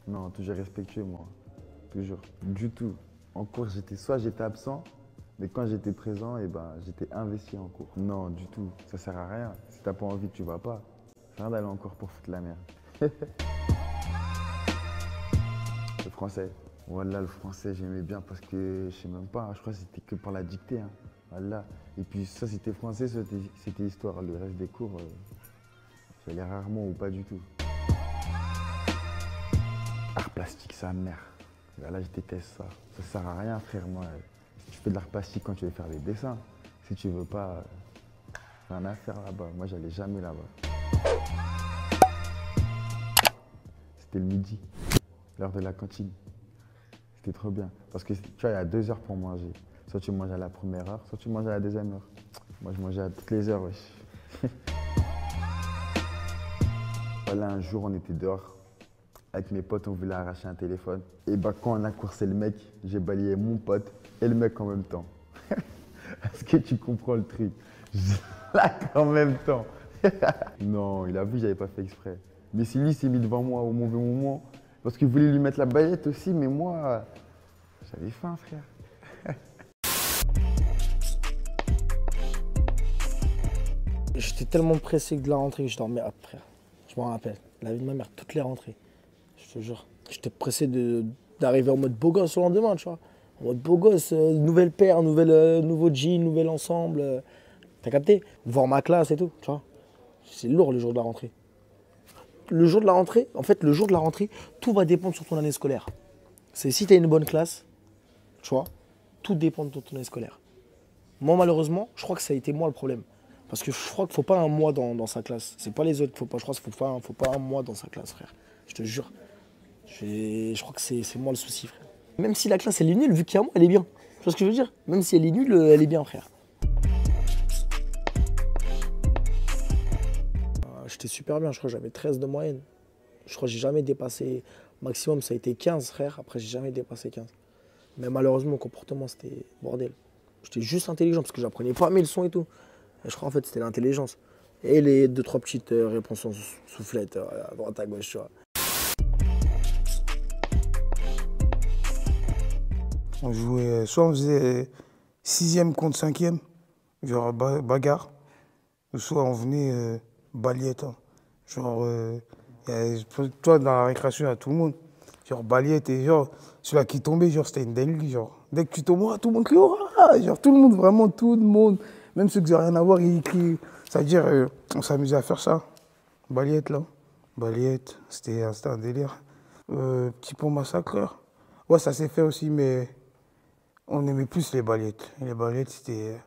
Non, toujours respectueux, moi. Toujours. Du tout. En cours, soit j'étais absent, mais quand j'étais présent, eh ben, j'étais investi en cours. Non, du tout. Ça sert à rien. Si t'as pas envie, tu vas pas. Ça sert à rien d'aller en cours pour foutre la merde. Le français. Voilà, le français, j'aimais bien parce que, je sais même pas, je crois que c'était que par la dictée. Hein. Voilà. Et puis ça, c'était français, ça, c'était histoire. Le reste des cours, j'allais rarement ou pas du tout. Art plastique, sa mère. Là, je déteste ça. Ça sert à rien, frère. Moi, si tu fais de l'art plastique quand tu veux faire des dessins, si tu veux pas, rien à faire là-bas. Moi, j'allais jamais là-bas. C'était le midi, l'heure de la cantine. C'était trop bien. Parce que tu vois, il y a 2 heures pour manger. Soit tu manges à la première heure, soit tu manges à la deuxième heure. Moi, je mangeais à toutes les heures, wesh. Voilà, un jour, on était dehors. Avec mes potes, on voulait arracher un téléphone. Et bah, quand on a coursé le mec, j'ai balayé mon pote et le mec en même temps. Est-ce que tu comprends le truc? Là, en même temps. Non, il a vu que j'avais pas fait exprès. Mais si lui s'est mis devant moi au mauvais moment, parce qu'il voulait lui mettre la baguette aussi, mais moi, j'avais faim, frère. J'étais tellement pressé de la rentrée que je dormais après, frère. Je m'en rappelle. La vie de ma mère, toutes les rentrées. Je te jure. J'étais pressé d'arriver en mode beau gosse le lendemain, tu vois. En mode beau gosse, nouvelle paire, nouveau jean, nouvel ensemble. T'as capté? Voir ma classe et tout, tu vois. C'est lourd le jour de la rentrée. Le jour de la rentrée, en fait, le jour de la rentrée, tout va dépendre sur ton année scolaire. C'est si t'as une bonne classe, tu vois, tout dépend de ton année scolaire. Moi, malheureusement, je crois que ça a été moi le problème. Parce que je crois qu'il ne faut pas un mois dans sa classe. C'est pas les autres qu'il faut pas. Je crois qu'il ne faut pas un mois dans sa classe, frère. Je te jure. Je crois que c'est moi le souci, frère. Même si la classe, elle est nulle, vu qu'il y a moi, elle est bien. Tu vois ce que je veux dire? Même si elle est nulle, elle est bien, frère. J'étais super bien. Je crois que j'avais 13 de moyenne. Je crois que j'ai jamais dépassé. Maximum, ça a été 15, frère. Après, j'ai jamais dépassé 15. Mais malheureusement, mon comportement, c'était bordel. J'étais juste intelligent parce que j'apprenais pas mes leçons et tout. Et je crois en fait c'était l'intelligence. Et les 2-3 petites réponses en soufflette à droite à gauche, tu vois. On jouait, soit on faisait 6e contre 5e, genre bagarre, ou soit on venait balayette. Hein. Genre, toi dans la récréation, il y a tout le monde. Genre balayette et genre, celui-là qui tombait, genre c'était une dinguerie. Genre, dès que tu tombes, tout le monde crie, oh, genre tout le monde, vraiment tout le monde. Même ceux qui n'ont rien à voir, ils crient. C'est-à-dire, on s'amusait à faire ça. Balayette, là. Balayette, c'était un délire. Petit pont massacreur. Ouais, ça s'est fait aussi, mais on aimait plus les balayettes. Les balayettes, c'était...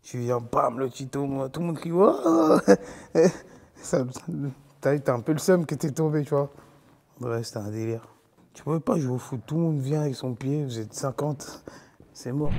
Tu viens, bam, le petit tombe, tout le monde crie, oh. T'as un peu le seum que t'es tombé, tu vois. Ouais, c'était un délire. Tu pouvais pas jouer au foot, tout le monde vient avec son pied, vous êtes 50, c'est mort.